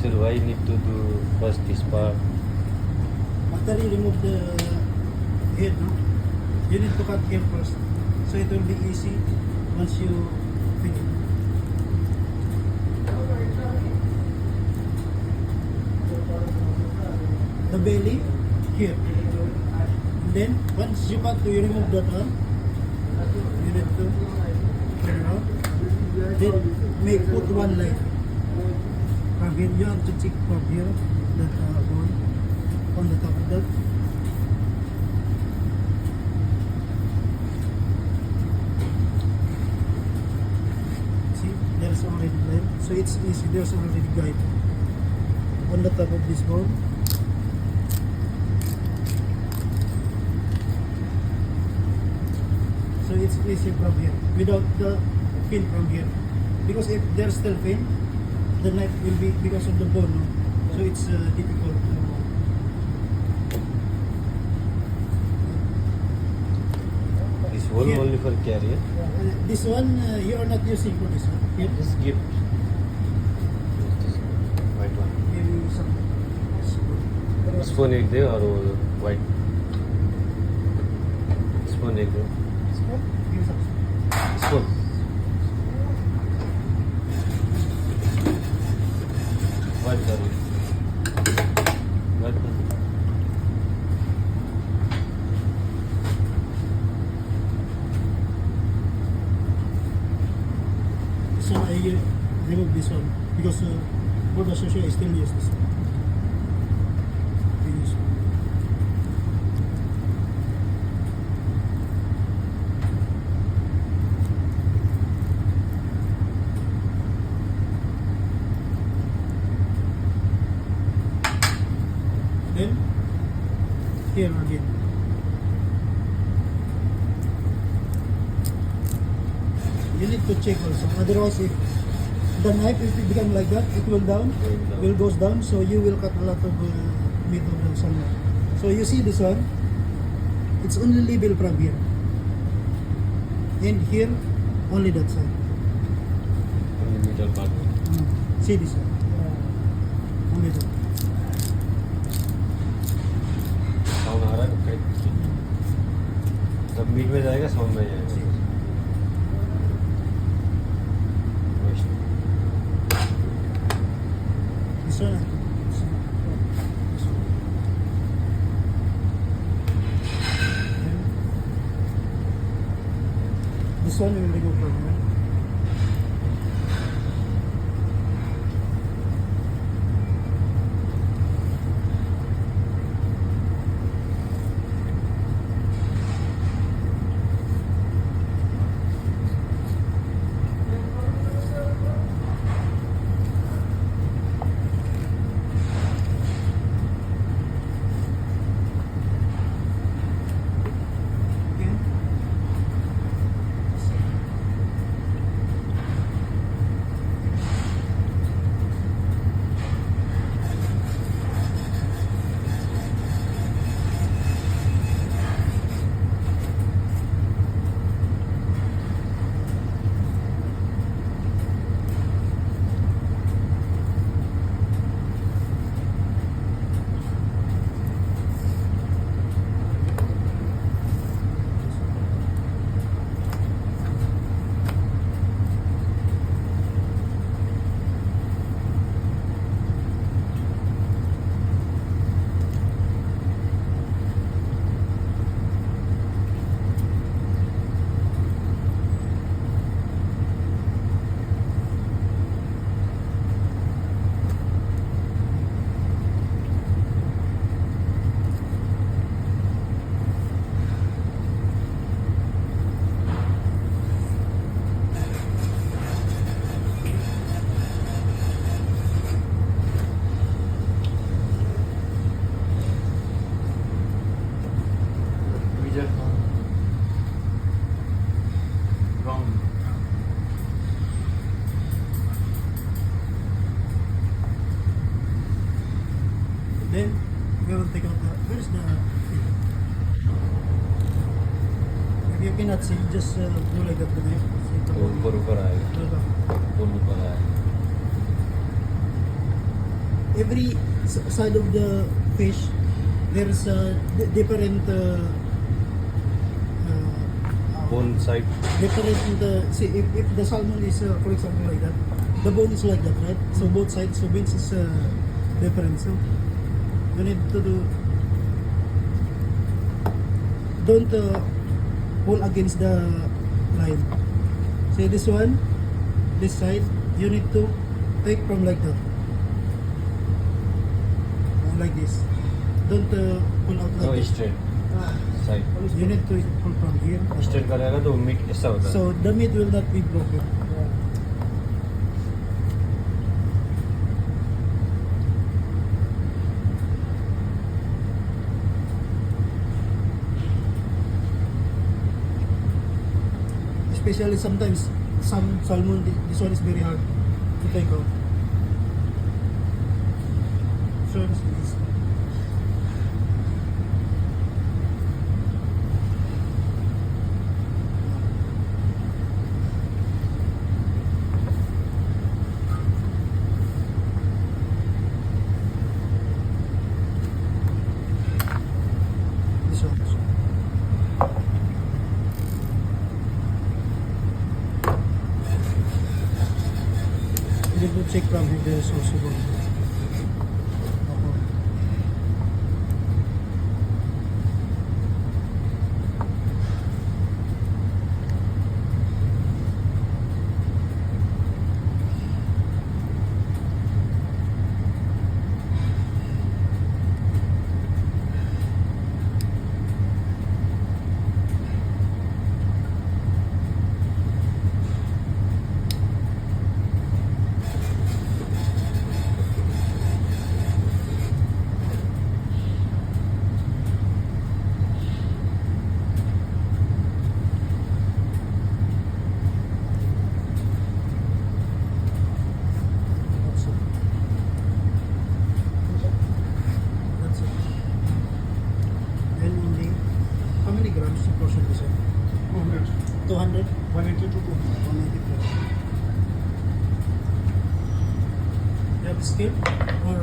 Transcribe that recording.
Still, why need to do first this part? After you remove the head, no? You need to cut here first. So it will be easy once you finish. The belly here. And then once you cut, you remove that one. You need to turn it out. Then make put one leg. From here, you have to check from here that bone on the top of that. See, there's already there. So it's easy. There's already guide on the top of this bone. So it's easy from here without the pin from here. Because if there's still pin, the knife will be because of the bone. No? So it's difficult to. This one Here. only for carrier. This one you are not using for this one. Here, Just give. This white one. maybe some. Spoon egg there or white? Spoon egg there. Give some. Spoon. White curry. White one. So I remove this one because for the sushi I still use this one. Finish. Then here again. You need to check also. Otherwise, if the knife, if it become like that, it will down, will goes down. So you will cut a lot of meat of the salmon. So you see this one, it's only level from here, and here only that side. Only middle part. See this one, only that. Sound आ रहा है cut जब meet में जाएगा sound में जाएगा This one. This one will remove from here. Again. Then we will take out the, where's the feet? If you cannot see, just do like that with it. तो ऊपर ऊपर आएगा Welcome. ऊपर ऊपर आएगा every side of the fish, there's a different Bone side. different see if the salmon is for example like that, the bone is like that, right? So both sides, so means is different. So you need to do, don't pull against the line. See this one, this side, you need to take from like that, like this. Don't pull out like No this. straight side. You need to pull from here. Straight करेगा तो meet ऐसा होता है. So the meat will not be broken. Especially sometimes some salmon, this one is very hard to take out. So it's this one. You need to check from if there is also bone. That's it. That's it. Then only, how many grams to portion this one? 200? 180 to 200. 180 grams. You have scale or